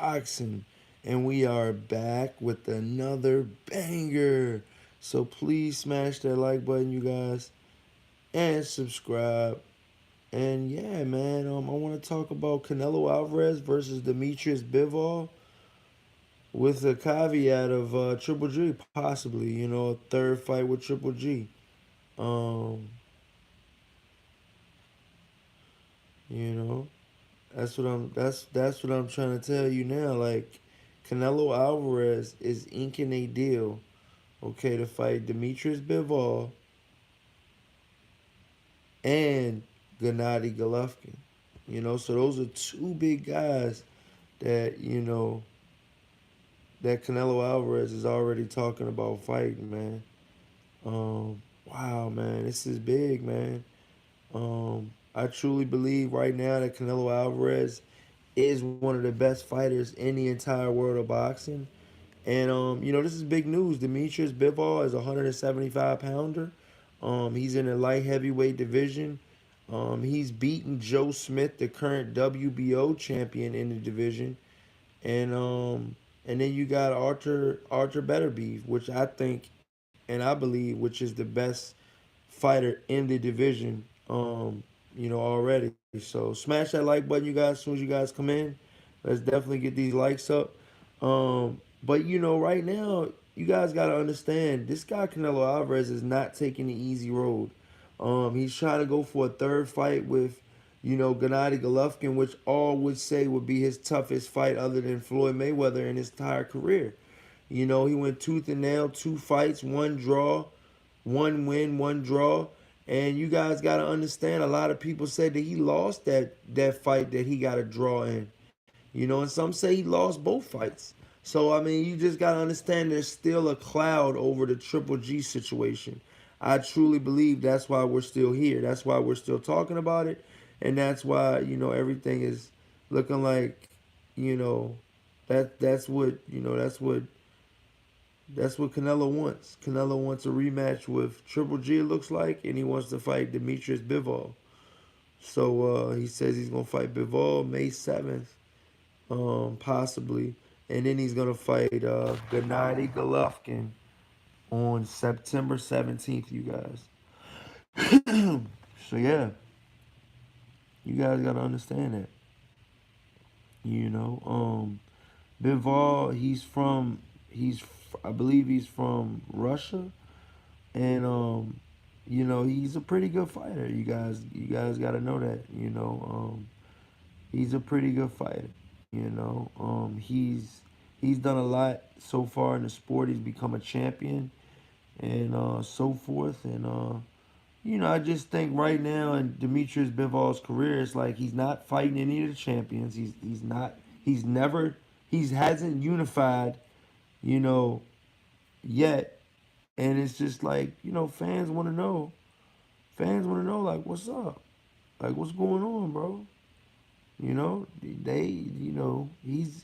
boxing. And we are back with another banger. So please smash that like button, you guys, and subscribe. And yeah, man, I want to talk about Canelo Alvarez versus Demetrius Bivol with a caveat of Triple G, possibly, a third fight with Triple G. Um, you know, that's what I'm trying to tell you now. Like, Canelo Alvarez is inking a deal, okay, to fight Demetrius Bivol and Gennady Golovkin. So those are two big guys that that Canelo Alvarez is already talking about fighting, man. Wow, man, this is big, man. I truly believe right now that Canelo Alvarez is one of the best fighters in the entire world of boxing. And this is big news. Demetrius Bivol is a 175 pounder. He's in the light heavyweight division. He's beaten Joe Smith, the current WBO champion in the division. And then you got Arthur Betterbeef, which I think and I believe which is the best fighter in the division. Already. So smash that like button, you guys. As soon as you guys come in, let's definitely get these likes up. But right now, you guys gotta understand this guy Canelo Alvarez is not taking the easy road. He's trying to go for a third fight with, Gennady Golovkin, which all would say would be his toughest fight other than Floyd Mayweather in his entire career. He went tooth and nail, two fights, one draw, one win, one draw. And you guys got to understand, a lot of people said that he lost that fight that he got a draw in. And some say he lost both fights. So, I mean, you just got to understand there's still a cloud over the Triple G situation. I truly believe that's why we're still here. That's why we're still talking about it. And that's why, everything is looking like, you know, that's what, that's what Canelo wants. Canelo wants a rematch with Triple G, it looks like, and he wants to fight Demetrius Bivol. So he says he's gonna fight Bivol May 7th, possibly, and then he's gonna fight Gennady Golovkin on September 17th. You guys. So yeah, you guys gotta understand that. You know, Bivol, I believe he's from Russia, and he's a pretty good fighter. You guys got to know that. He's a pretty good fighter. He's done a lot so far in the sport. He's become a champion and so forth. And I just think right now in Demetrius Bivol's career, it's like he's not fighting any of the champions. He's not. He's never. He hasn't unified. You know, yet. And it's just like, fans want to know. Fans want to know, like, what's up? Like, what's going on, bro? He's.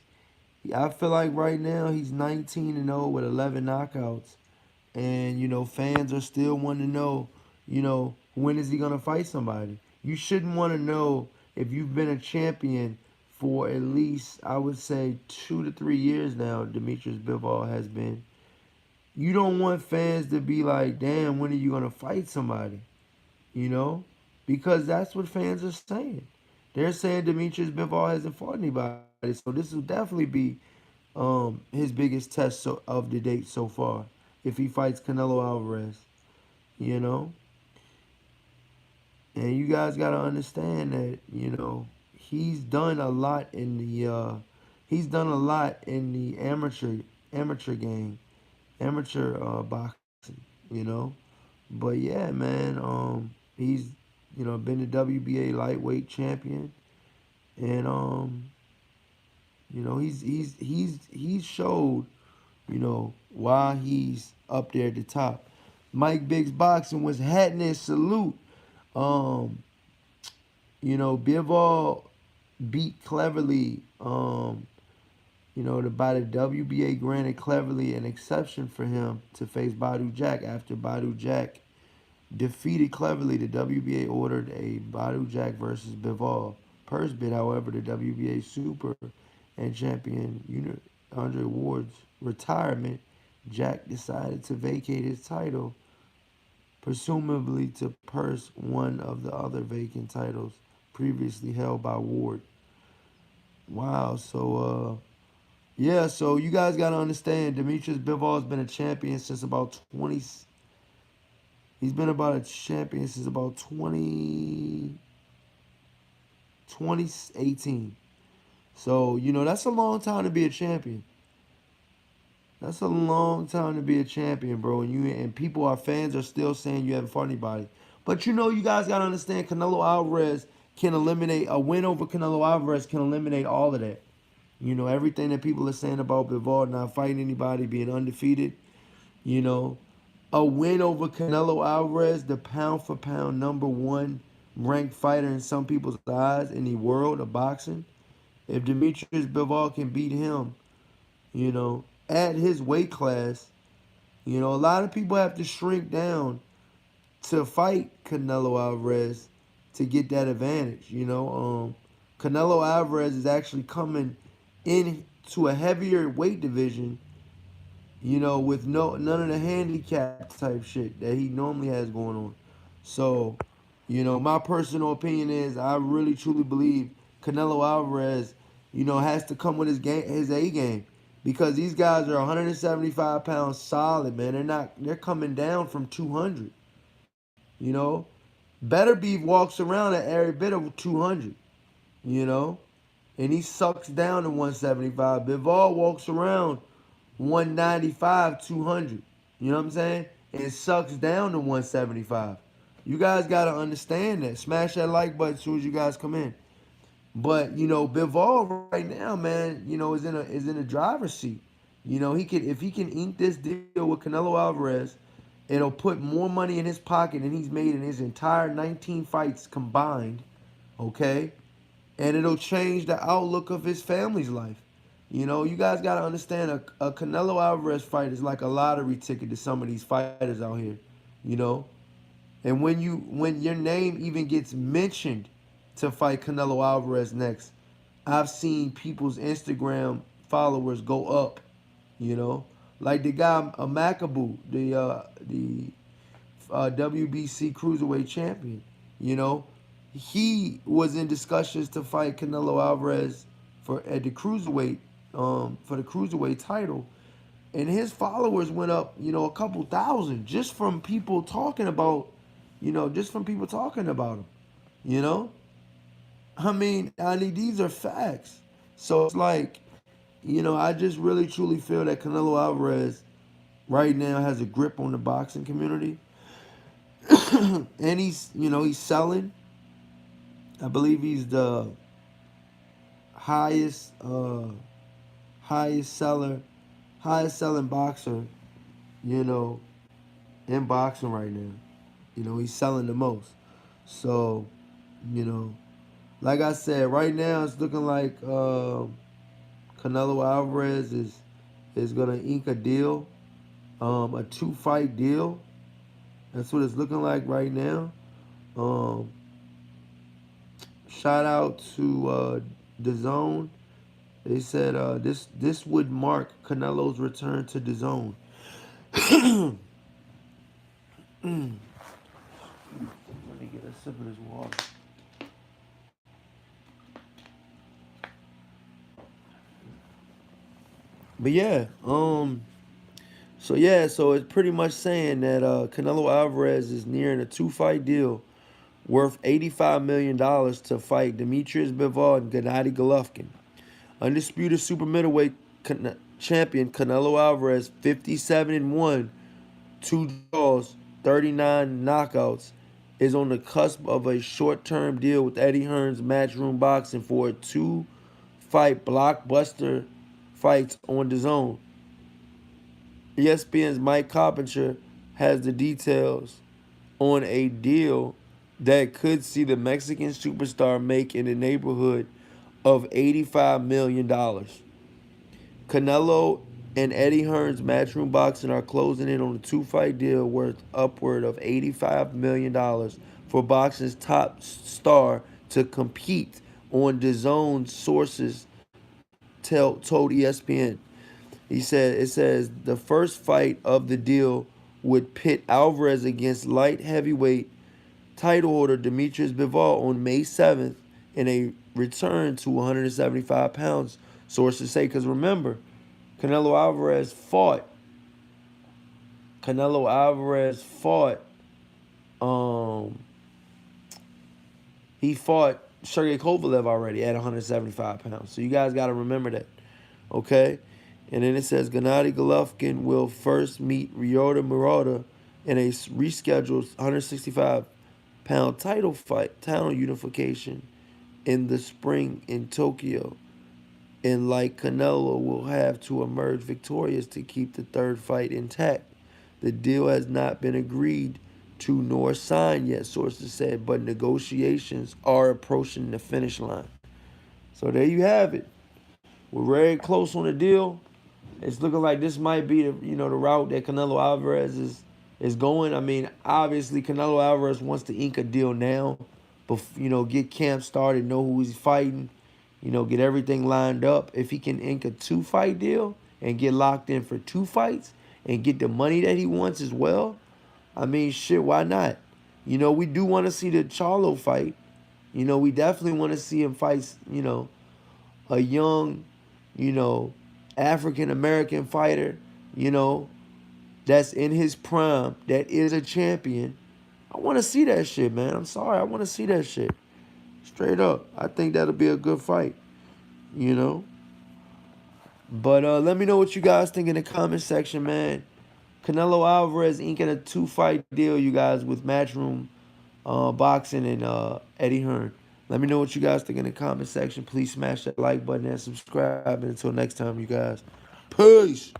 I feel like right now he's 19-0 with 11 knockouts, and fans are still wanting to know, when is he gonna fight somebody? You shouldn't want to know if you've been a champion for at least, I would say, 2 to 3 years now. Demetrius Bivol has been. You don't want fans to be like, damn, when are you gonna fight somebody? You know, because that's what fans are saying. They're saying Demetrius Bivol hasn't fought anybody, so this will definitely be his biggest test of the date so far. If he fights Canelo Alvarez, you know, and you guys gotta understand that he's done a lot in the amateur game, amateur boxing, you know. But yeah, man, he's been the WBA lightweight champion, and he's showed why he's up there at the top. Mike Biggs Boxing was hatting his salute. Um, Bivol beat Cleverly. By the WBA granted Cleverly an exception for him to face Badu Jack. After Badu Jack defeated Cleverly, the WBA ordered a Badu Jack versus Bivol purse bid. However, the WBA Super and champion Andre Ward's retirement, Jack decided to vacate his title, presumably to purse one of the other vacant titles previously held by Ward. Wow, so yeah, so you guys gotta understand, Demetrius Bivol's been a champion since about 20. He's been about a champion since about 2018. So, that's a long time to be a champion. That's a long time to be a champion, bro. And people, our fans, are still saying you haven't fought anybody. But you guys gotta understand, Canelo Alvarez can eliminate a win over Canelo Alvarez can eliminate all of that. Everything that people are saying about Bivol not fighting anybody, being undefeated. You know, a win over Canelo Alvarez, the pound for pound #1 ranked fighter in some people's eyes in the world of boxing. If Demetrius Bivol can beat him, at his weight class, a lot of people have to shrink down to fight Canelo Alvarez to get that advantage. Canelo Alvarez is actually coming into a heavier weight division, with none of the handicap type shit that he normally has going on. So, my personal opinion is I really truly believe Canelo Alvarez, has to come with his A game. Because these guys are 175 pounds solid, man. They're coming down from 200. You know? Better Beef walks around at every bit of 200, you know? And he sucks down to 175. Bivol walks around 195, 200. You know what I'm saying? And sucks down to 175. You guys got to understand that. Smash that like button as soon as you guys come in. But, Bivol right now, man, is in a driver's seat. He could, if he can ink this deal with Canelo Alvarez, it'll put more money in his pocket than he's made in his entire 19 fights combined. Okay? And it'll change the outlook of his family's life. You guys got to understand a Canelo Alvarez fight is like a lottery ticket to some of these fighters out here. You know? And when your name even gets mentioned to fight Canelo Alvarez next, I've seen people's Instagram followers go up. Like the guy Makabu, the WBC cruiserweight champion. He was in discussions to fight Canelo Alvarez for the cruiserweight title, and his followers went up, a couple thousand just from people talking about, him. You know, I mean, these are facts. So it's like, I just really truly feel that Canelo Alvarez right now has a grip on the boxing community, and he's selling. I believe he's the highest highest seller highest selling boxer, you know, in boxing right now. He's selling the most. So, you know, like I said, right now it's looking like Canelo Alvarez is gonna ink a deal, a 2-fight deal. That's what it's looking like right now. Um, Shout out to DAZN. They said this would mark Canelo's return to DAZN. Let me get a sip of this water. But yeah, so it's pretty much saying that Canelo Alvarez is nearing a 2-fight deal worth $85 million to fight Demetrius Bivol and Gennady Golovkin. Undisputed super middleweight champion Canelo Alvarez, 57-1, 2 draws, 39 knockouts, is on the cusp of a short-term deal with Eddie Hearn's Matchroom Boxing for a 2-fight blockbuster fights on DAZN. ESPN's Mike Carpenter has the details on a deal that could see the Mexican superstar make in the neighborhood of $85 million. Canelo and Eddie Hearn's Matchroom Boxing are closing in on a 2-fight deal worth upward of $85 million for boxing's top star to compete on DAZN. Sources told ESPN. He said it says the first fight of the deal would pit Alvarez against light heavyweight title holder Demetrius Bivol on May 7th in a return to 175 pounds. Sources say, because remember, Canelo Alvarez fought. Canelo Alvarez fought. Um, he fought Sergey Kovalev already at 175 pounds. So you guys got to remember that. Okay? And then it says Gennady Golovkin will first meet Ryota Murata in a rescheduled 165-pound title unification in the spring in Tokyo. And like Canelo will have to emerge victorious to keep the third fight intact. The deal has not been agreed to nor signed yet, sources said, but negotiations are approaching the finish line. So there you have it. We're very close on the deal. It's looking like this might be the route that Canelo Alvarez is going. I mean, obviously Canelo Alvarez wants to ink a deal now, but get camp started, know who he's fighting, get everything lined up. If he can ink a 2-fight deal and get locked in for 2 fights and get the money that he wants as well, I mean, shit, why not? We do want to see the Charlo fight. We definitely want to see him fight, a young, African American fighter, that's in his prime, that is a champion. I want to see that shit, man. I'm sorry. I want to see that shit. Straight up. I think that'll be a good fight, But let me know what you guys think in the comment section, man. Canelo Alvarez inking a 2-fight deal, you guys, with Matchroom Boxing and Eddie Hearn. Let me know what you guys think in the comment section. Please smash that like button and subscribe. And until next time, you guys. Peace.